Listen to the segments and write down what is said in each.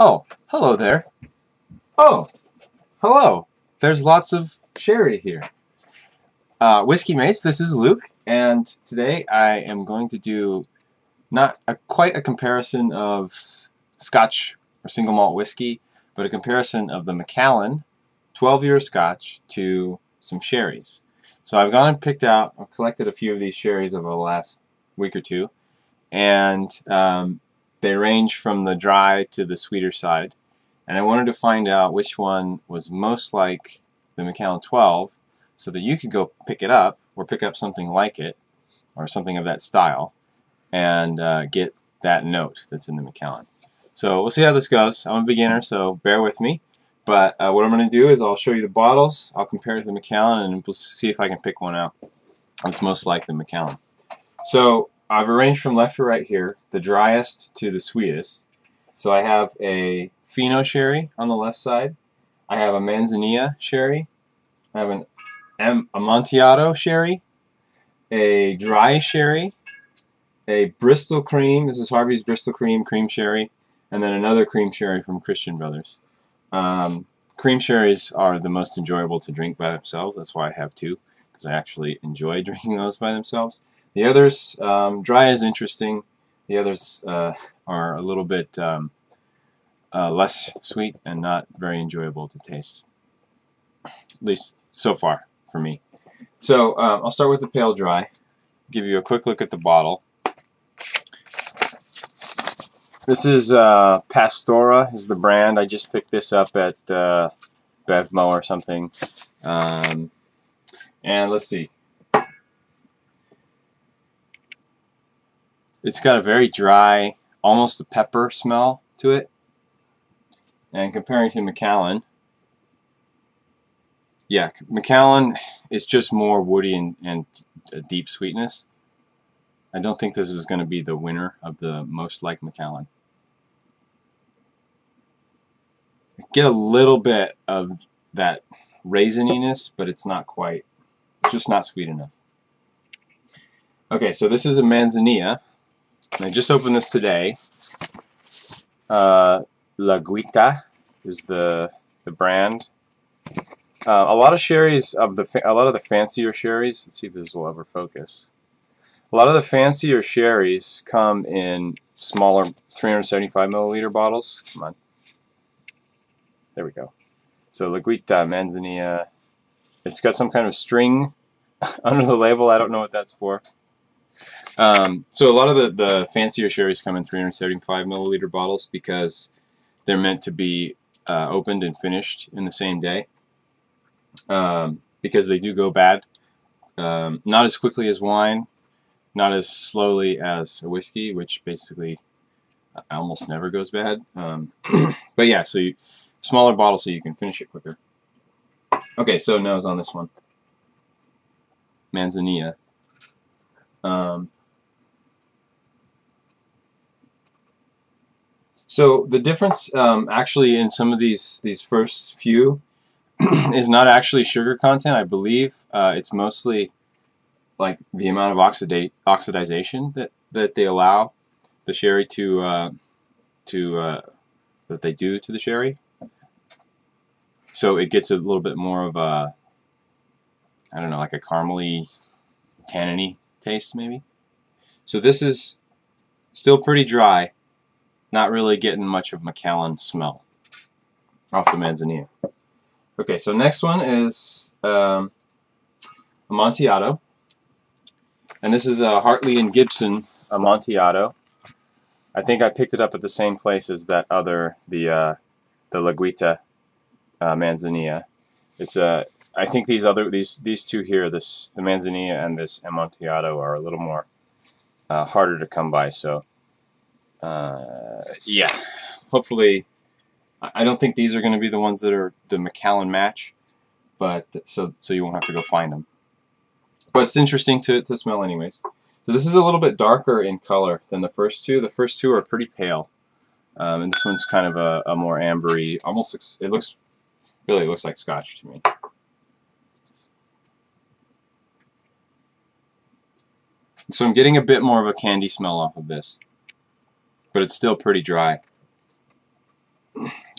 Oh, hello there. Oh, hello. There's lots of sherry here. Whiskey mates, this is Luke, and today I am going to do not quite a comparison of Scotch or single malt whiskey, but a comparison of the Macallan 12-year Scotch to some sherries. So I've gone and collected a few of these sherries over the last week or two, and they range from the dry to the sweeter side. And I wanted to find out which one was most like the Macallan 12 so that you could go pick it up or pick up something like it or something of that style and get that note that's in the Macallan. So we'll see how this goes. I'm a beginner, so bear with me. But what I'm going to do is I'll show you the bottles, I'll compare it to the Macallan, and we'll see if I can pick one out that's most like the Macallan. So I've arranged from left to right here, the driest to the sweetest. So I have a Fino sherry on the left side. I have a Manzanilla sherry. I have an Amontillado sherry, a dry sherry, a Bristol cream. This is Harvey's Bristol cream sherry, and then another cream sherry from Christian Brothers. Cream sherries are the most enjoyable to drink by themselves. That's why I have two, because I actually enjoy drinking those by themselves. The others, dry is interesting. The others are a little bit less sweet and not very enjoyable to taste, at least so far for me. So I'll start with the pale dry, give you a quick look at the bottle. This is Pastora is the brand. I just picked this up at Bevmo or something. And let's see. It's got a very dry, almost a pepper smell to it. And comparing to Macallan, yeah, Macallan is just more woody and a deep sweetness. I don't think this is going to be the winner of the most like Macallan. Get a little bit of that raisininess, but it's not quite. It's just not sweet enough. Okay, so this is a Manzanilla. I just opened this today. L'Aguita is the brand. A lot of sherries a lot of the fancier sherries. Let's see if this will ever focus. A lot of the fancier sherries come in smaller 375 milliliter bottles. Come on. There we go. So L'Aguita Manzanilla. It's got some kind of string under the label. I don't know what that's for. So a lot of the fancier sherries come in 375 milliliter bottles because they're meant to be opened and finished in the same day. Because they do go bad. Not as quickly as wine, not as slowly as a whiskey, which basically almost never goes bad. But yeah, so smaller bottle so you can finish it quicker. Okay, so nose on this one. Manzanilla. So the difference actually in some of these first few is not actually sugar content. I believe it's mostly like the amount of oxidization that they allow the sherry that they do to the sherry. So it gets a little bit more of a, I don't know, like a caramely, tanniny taste maybe. So this is still pretty dry, not really getting much of Macallan smell off the Manzanilla. Okay, so next one is Amontillado, and this is a Hartley and Gibson Amontillado. I think I picked it up at the same place as that other, the L'Aguita Manzanilla. It's I think these two here, the Manzanilla and this Amontillado, are a little more harder to come by. So yeah, hopefully. I don't think these are going to be the ones that are the Macallan match, but so you won't have to go find them. But it's interesting to smell anyways. So this is a little bit darker in color than the first two. The first two are pretty pale, and this one's kind of a more ambery. Almost really looks like Scotch to me. So I'm getting a bit more of a candy smell off of this, but it's still pretty dry.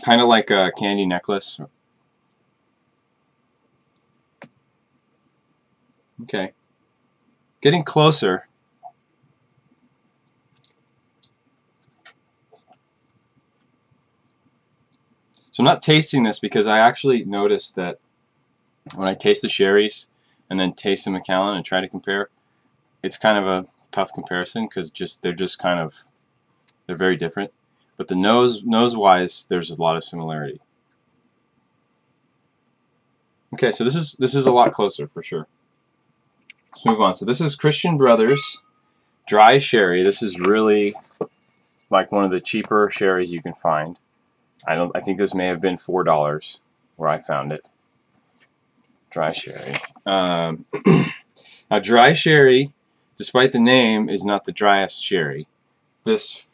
kind of like a candy necklace. Okay, getting closer. So I'm not tasting this because I actually noticed that when I taste the sherries and then taste the Macallan and try to compare, it's kind of a tough comparison because they're very different. But the nose wise, there's a lot of similarity. Okay, so this is a lot closer for sure. Let's move on. So this is Christian Brothers Dry Sherry. This is really like one of the cheaper sherries you can find. I think this may have been $4 where I found it. Dry sherry. Now, dry sherry, despite the name, is not the driest sherry. This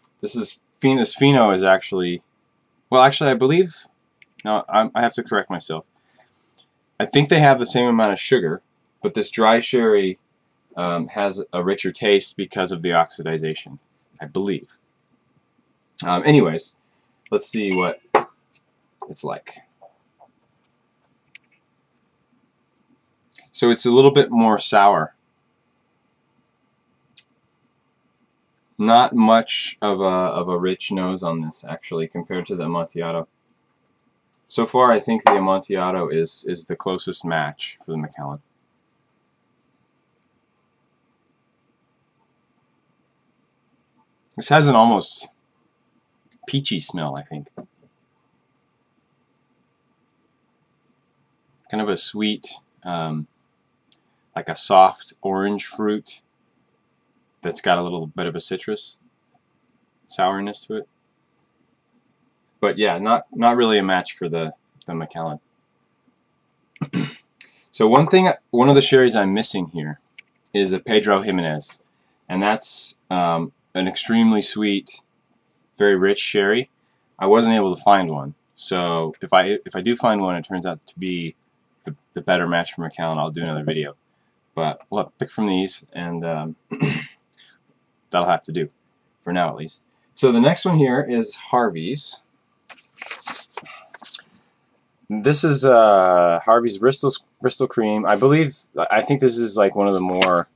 Fino is actually, well, actually, I believe. No, I have to correct myself. I think they have the same amount of sugar, but this dry sherry has a richer taste because of the oxidization, I believe. Anyways, let's see what it's like. So it's a little bit more sour. Not much of a rich nose on this, actually, compared to the Amontillado. So far, I think the Amontillado is the closest match for the Macallan. This has an almost peachy smell, I think. Kind of a sweet, like a soft orange fruit that's got a little bit of a citrus sourness to it. But yeah, not really a match for the Macallan. So one of the sherries I'm missing here is a Pedro Jimenez, and that's an extremely sweet, very rich sherry. I wasn't able to find one, so if I do find one, it turns out to be the better match for Macallan, I'll do another video. But we'll have to pick from these, and that'll have to do for now, at least. So the next one here is Harvey's. This is Harvey's Bristol Cream. I think this is like one of the more,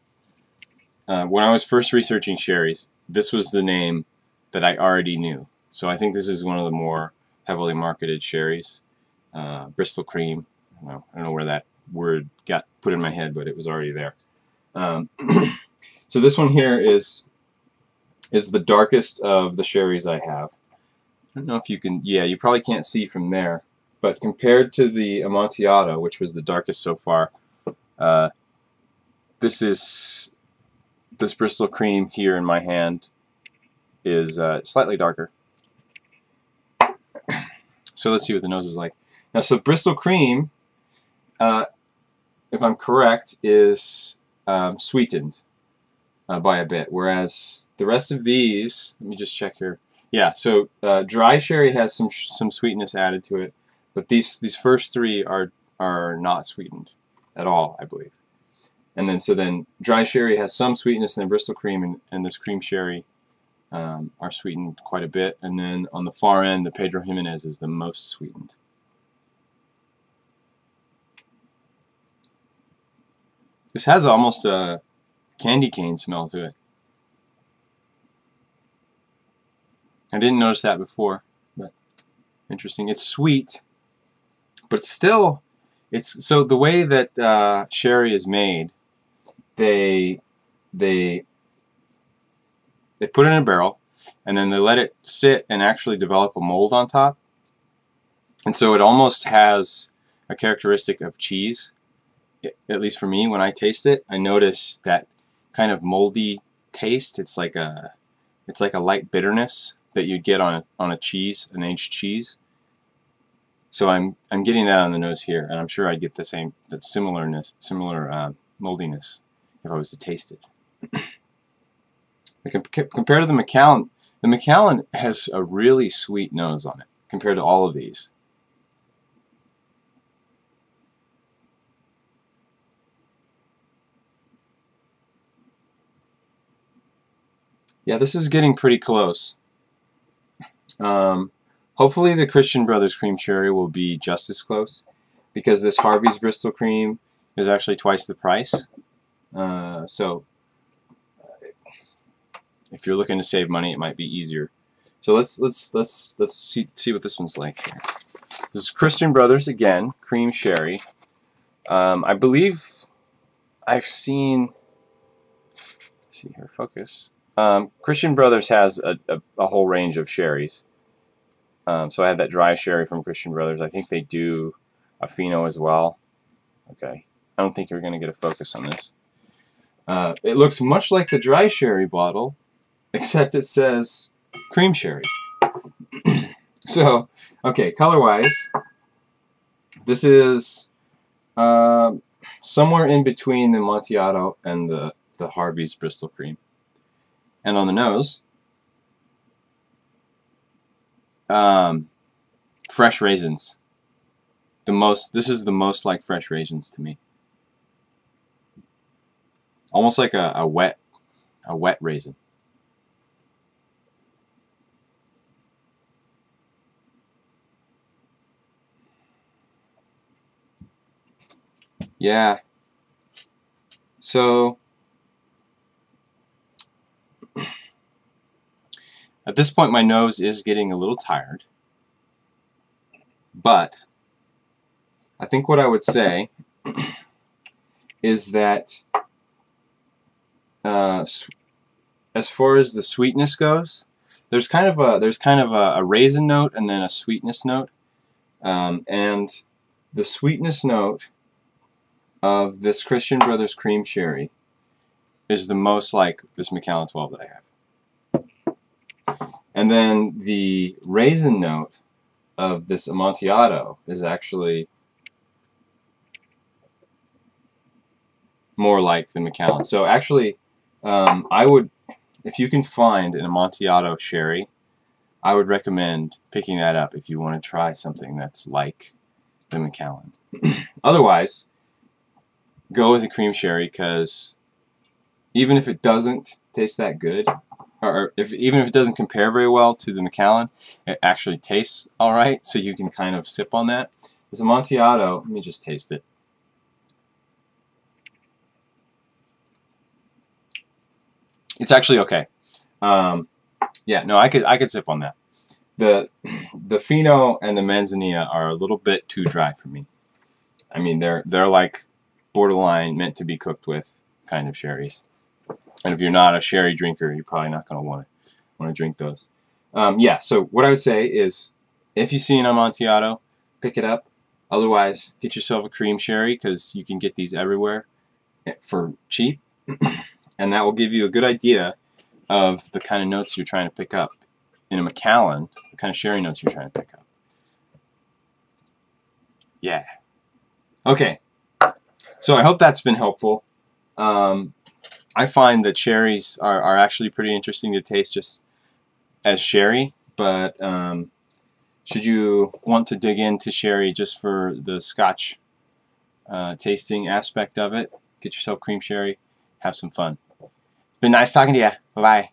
when I was first researching sherries, this was the name that I already knew. So I think this is one of the more heavily marketed sherries. Bristol Cream. I don't know where that word got put in my head, but it was already there. So this one here is the darkest of the sherries I have. I don't know if you can, yeah, you probably can't see from there, but compared to the Amontillado, which was the darkest so far, this Bristol Cream here in my hand is slightly darker. So let's see what the nose is like. Now, so Bristol Cream, if I'm correct, is sweetened by a bit, whereas the rest of these, let me just check here. Yeah, so dry sherry has some sweetness added to it, but these first three are not sweetened at all, I believe. And then dry sherry has some sweetness, and then Bristol Cream and this cream sherry are sweetened quite a bit. And then on the far end, the Pedro Jimenez is the most sweetened. This has almost a candy cane smell to it. I didn't notice that before, but interesting. It's sweet, but still, so the way that sherry is made, they put it in a barrel, and then they let it sit and actually develop a mold on top, and so it almost has a characteristic of cheese. At least for me, when I taste it, I notice that kind of moldy taste. It's like a light bitterness that you'd get on a cheese, an aged cheese. So I'm getting that on the nose here, and I'm sure I'd get similar moldiness if I was to taste it. Compared to the Macallan has a really sweet nose on it compared to all of these. Yeah, this is getting pretty close. Hopefully the Christian Brothers cream sherry will be just as close, because this Harvey's Bristol cream is actually twice the price. So if you're looking to save money, it might be easier. So let's see what this one's like here. This is Christian Brothers again, cream sherry. I believe I've seen. Let's see here, focus. Christian Brothers has a whole range of sherries. So I had that dry sherry from Christian Brothers. I think they do a Fino as well. Okay, I don't think you're going to get a focus on this. It looks much like the dry sherry bottle, except it says cream sherry. So, okay, color-wise, this is somewhere in between the Amontillado and the Harvey's Bristol cream. And on the nose, fresh raisins. This is the most like fresh raisins to me. Almost like a wet raisin. Yeah. So at this point my nose is getting a little tired, but I think what I would say is that as far as the sweetness goes, there's kind of a raisin note and then a sweetness note, and the sweetness note of this Christian Brothers cream sherry is the most like this Macallan 12 that I have. And then the raisin note of this Amontillado is actually more like the Macallan. So actually, I would, if you can find an Amontillado sherry, I would recommend picking that up if you want to try something that's like the Macallan. Otherwise, go with a cream sherry, because even if it doesn't taste that good, or even if it doesn't compare very well to the Macallan, it actually tastes alright, so you can kind of sip on that. This Amontillado, let me just taste it. It's actually okay. Yeah, no, I could sip on that. The Fino and the Manzanilla are a little bit too dry for me. I mean, they're like borderline meant to be cooked with kind of sherries. And if you're not a sherry drinker, you're probably not going to want to drink those. Yeah, so what I would say is, if you see an Amontillado, pick it up. Otherwise, get yourself a cream sherry, because you can get these everywhere for cheap. And that will give you a good idea of the kind of notes you're trying to pick up in a Macallan, the kind of sherry notes you're trying to pick up. Yeah. Okay. So I hope that's been helpful. I find that sherries are actually pretty interesting to taste just as sherry, but should you want to dig into sherry just for the Scotch tasting aspect of it, get yourself cream sherry, have some fun. It's been nice talking to you. Bye-bye.